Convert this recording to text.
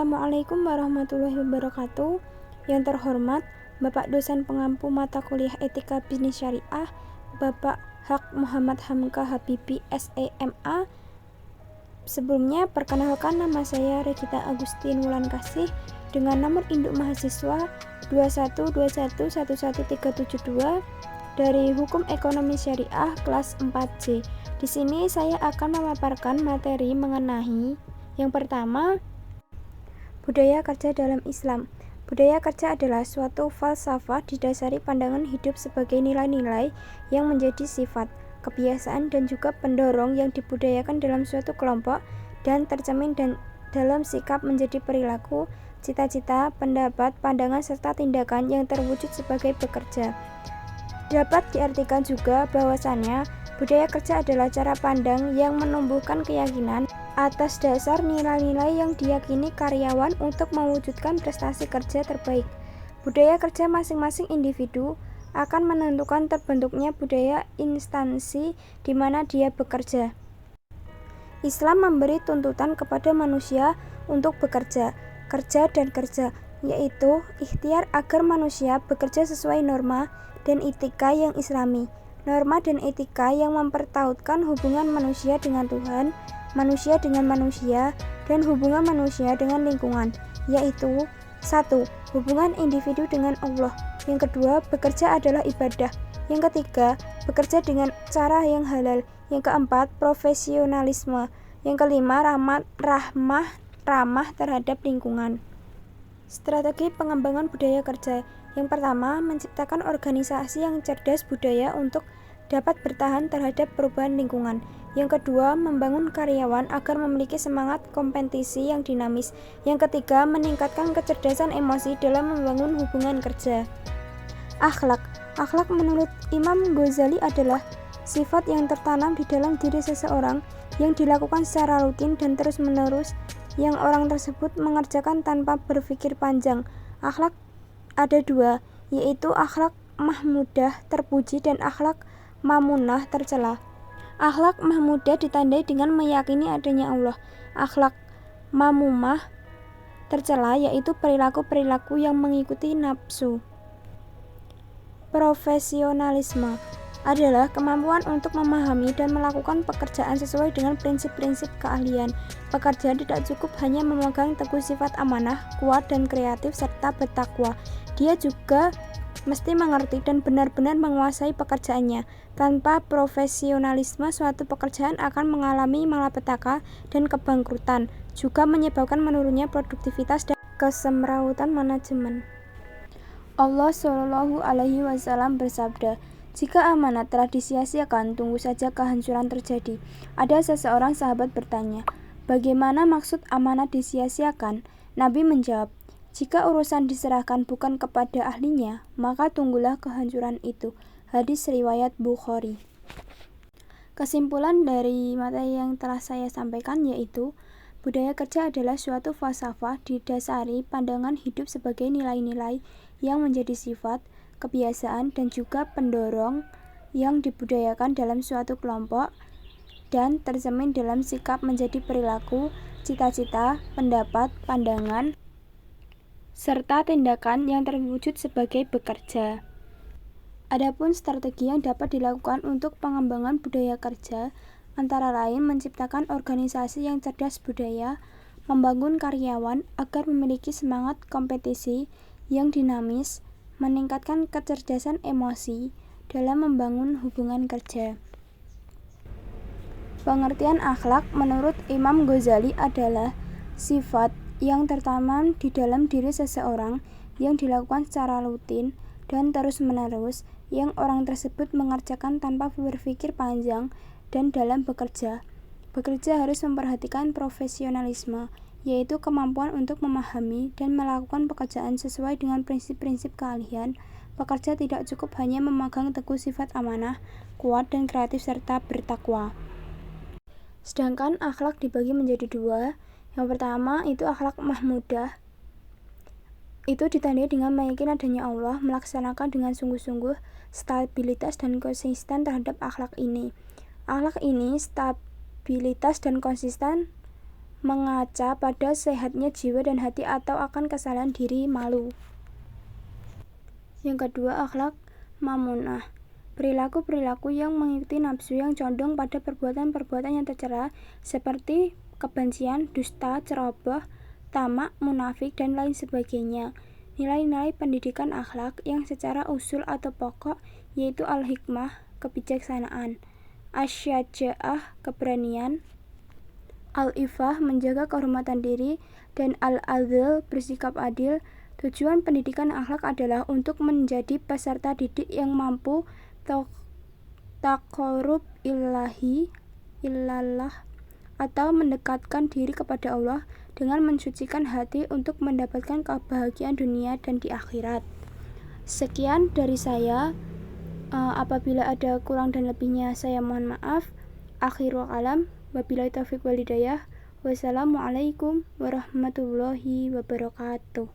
Assalamualaikum warahmatullahi wabarakatuh. Yang terhormat Bapak dosen pengampu mata kuliah Etika Bisnis Syariah, Bapak Haq Muhammad Hamka Habibi SEMA. Sebelumnya perkenalkan, nama saya Regita Agustin Wulan Kasih dengan nomor induk mahasiswa 212111372 dari Hukum Ekonomi Syariah kelas 4C. Di sini saya akan memaparkan materi mengenai yang pertama, budaya kerja dalam Islam. Budaya kerja adalah suatu falsafah didasari pandangan hidup sebagai nilai-nilai yang menjadi sifat, kebiasaan, dan juga pendorong yang dibudayakan dalam suatu kelompok dan tercermin dalam sikap menjadi perilaku, cita-cita, pendapat, pandangan, serta tindakan yang terwujud sebagai bekerja. Dapat diartikan juga bahwasannya budaya kerja adalah cara pandang yang menumbuhkan keyakinan atas dasar nilai-nilai yang diyakini karyawan untuk mewujudkan prestasi kerja terbaik. Budaya kerja masing-masing individu akan menentukan terbentuknya budaya instansi di mana dia bekerja. Islam memberi tuntutan kepada manusia untuk bekerja, kerja dan kerja, yaitu ikhtiar agar manusia bekerja sesuai norma dan etika yang islami. Norma dan etika yang mempertautkan hubungan manusia dengan Tuhan, manusia dengan manusia, dan hubungan manusia dengan lingkungan, yaitu 1. Hubungan individu dengan Allah. Yang kedua, bekerja adalah ibadah. Yang ketiga, bekerja dengan cara yang halal. Yang keempat, profesionalisme. Yang kelima, ramah terhadap lingkungan. Strategi pengembangan budaya kerja. Yang pertama, menciptakan organisasi yang cerdas budaya untuk dapat bertahan terhadap perubahan lingkungan. Yang kedua, membangun karyawan agar memiliki semangat kompetisi yang dinamis. Yang ketiga, meningkatkan kecerdasan emosi dalam membangun hubungan kerja. Akhlak. Akhlak menurut Imam Ghazali adalah sifat yang tertanam di dalam diri seseorang yang dilakukan secara rutin dan terus-menerus yang orang tersebut mengerjakan tanpa berpikir panjang. Akhlak ada dua, yaitu akhlak mahmudah terpuji dan akhlak mamunah tercela. Akhlak mahmudah ditandai dengan meyakini adanya Allah. Akhlak mamumah tercela yaitu perilaku-perilaku yang mengikuti nafsu. Profesionalisme adalah kemampuan untuk memahami dan melakukan pekerjaan sesuai dengan prinsip-prinsip keahlian. Pekerja tidak cukup hanya memegang teguh sifat amanah, kuat dan kreatif serta bertakwa. Dia juga mesti mengerti dan benar-benar menguasai pekerjaannya. Tanpa profesionalisme, suatu pekerjaan akan mengalami malapetaka dan kebangkrutan, juga menyebabkan menurunnya produktivitas dan kesemrawutan manajemen. Allah Shallallahu Alaihi Wasallam bersabda, "Jika amanat telah disia-siakan, tunggu saja kehancuran terjadi." Ada seseorang sahabat bertanya, "Bagaimana maksud amanat disia-siakan?" Nabi menjawab, "Jika urusan diserahkan bukan kepada ahlinya, maka tunggulah kehancuran itu." Hadis riwayat Bukhari. Kesimpulan dari materi yang telah saya sampaikan yaitu, budaya kerja adalah suatu falsafah didasari pandangan hidup sebagai nilai-nilai yang menjadi sifat, kebiasaan, dan juga pendorong yang dibudayakan dalam suatu kelompok dan tercermin dalam sikap menjadi perilaku, cita-cita, pendapat, pandangan, serta tindakan yang terwujud sebagai bekerja. Adapun strategi yang dapat dilakukan untuk pengembangan budaya kerja antara lain menciptakan organisasi yang cerdas budaya, membangun karyawan agar memiliki semangat kompetisi yang dinamis, meningkatkan kecerdasan emosi dalam membangun hubungan kerja. Pengertian akhlak menurut Imam Ghazali adalah sifat yang tertanam di dalam diri seseorang yang dilakukan secara rutin dan terus-menerus yang orang tersebut mengerjakan tanpa berpikir panjang dan dalam bekerja. Bekerja harus memperhatikan profesionalisme, yaitu kemampuan untuk memahami dan melakukan pekerjaan sesuai dengan prinsip-prinsip keahlian. Pekerja tidak cukup hanya memegang teguh sifat amanah, kuat dan kreatif serta bertakwa. Sedangkan akhlak dibagi menjadi dua. Yang pertama itu akhlak mahmudah. Itu ditandai dengan meyakini adanya Allah, melaksanakan dengan sungguh-sungguh, stabilitas dan konsisten terhadap akhlak ini. Akhlak ini stabilitas dan konsisten mengaca pada sehatnya jiwa dan hati atau akan kesalahan diri, malu. Yang kedua, akhlak mamunah. Perilaku-perilaku yang mengikuti nafsu yang condong pada perbuatan-perbuatan yang tercela seperti kebencian, dusta, ceroboh, tamak, munafik, dan lain sebagainya. Nilai-nilai pendidikan akhlak yang secara usul atau pokok yaitu al-hikmah, kebijaksanaan, asy-syaja'ah, keberanian, al-ifah, menjaga kehormatan diri, dan al-adl, bersikap adil. Tujuan pendidikan akhlak adalah untuk menjadi peserta didik yang mampu taqarrub ilallah atau mendekatkan diri kepada Allah dengan mensucikan hati untuk mendapatkan kebahagiaan dunia dan di akhirat. Sekian dari saya. Apabila ada kurang dan lebihnya saya mohon maaf. Akhirul kalam, wabillahi taufiq wal hidayah. Wassalamualaikum warahmatullahi wabarakatuh.